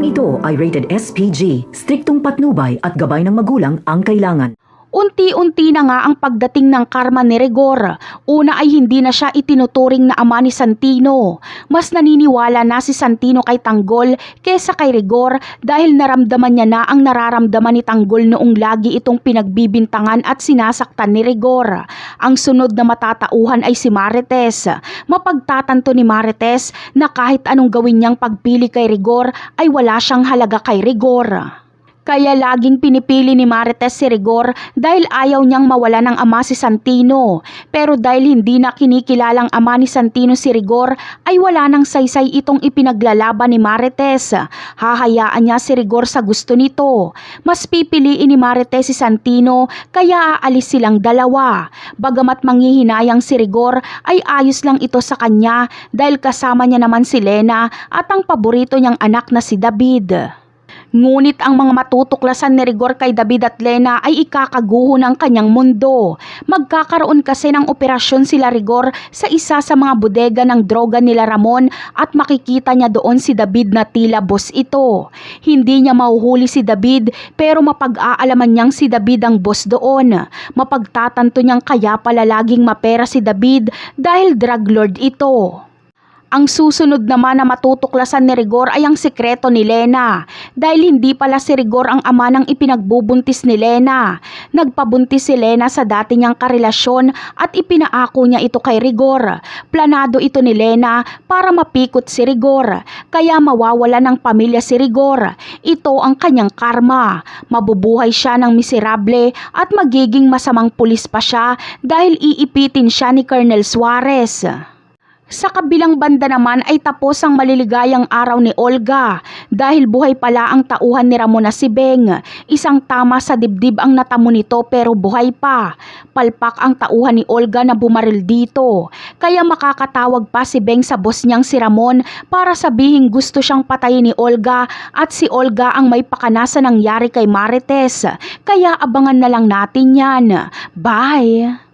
ito ay rated SPG, striktong patnubay at gabay ng magulang ang kailangan. Unti-unti na nga ang pagdating ng karma ni Rigor. Una ay hindi na siya itinuturing na ama ni Santino. Mas naniniwala na si Santino kay Tanggol kesa kay Rigor dahil naramdaman niya na ang nararamdaman ni Tanggol noong lagi itong pinagbibintangan at sinasaktan ni Rigor. Ang sunod na matatauhan ay si Marites. Mapagtatanto ni Marites na kahit anong gawin niyang pagpili kay Rigor ay wala siyang halaga kay Rigor. Kaya laging pinipili ni Marites si Rigor dahil ayaw niyang mawala ng ama si Santino. Pero dahil hindi na kinikilalang ama ni Santino si Rigor, ay wala nang saysay itong ipinaglalaban ni Marites. Hahayaan niya si Rigor sa gusto nito. Mas pipiliin ni Marites si Santino kaya aalis silang dalawa. Bagamat manghihinayang si Rigor ay ayos lang ito sa kanya dahil kasama niya naman si Lena at ang paborito niyang anak na si David. Ngunit ang mga matutuklasan ni Rigor kay David at Lena ay ikakaguho ng kanyang mundo. Magkakaroon kasi ng operasyon sila Rigor sa isa sa mga bodega ng droga nila Ramon at makikita niya doon si David na tila boss ito. Hindi niya mahuhuli si David pero mapag-aalaman niyang si David ang boss doon. Mapagtatanto niyang kaya pala laging mapera si David dahil drug lord ito. Ang susunod naman na matutuklasan ni Rigor ay ang sikreto ni Lena dahil hindi pala si Rigor ang ama ng ipinagbubuntis ni Lena. Nagpabuntis si Lena sa dati niyang karelasyon at ipinaako niya ito kay Rigor. Planado ito ni Lena para mapikot si Rigor kaya mawawala ng pamilya si Rigor. Ito ang kanyang karma. Mabubuhay siya ng miserable at magiging masamang pulis pa siya dahil iipitin siya ni Colonel Suarez. Sa kabilang banda naman ay tapos ang maliligayang araw ni Olga dahil buhay pala ang tauhan ni Ramon na si Beng. Isang tama sa dibdib ang natamo nito pero buhay pa. Palpak ang tauhan ni Olga na bumaril dito. Kaya makakatawag pa si Beng sa boss niyang si Ramon para sabihin gusto siyang patayin ni Olga at si Olga ang may pakana sa nangyari kay Marites. Kaya abangan na lang natin yan. Bye!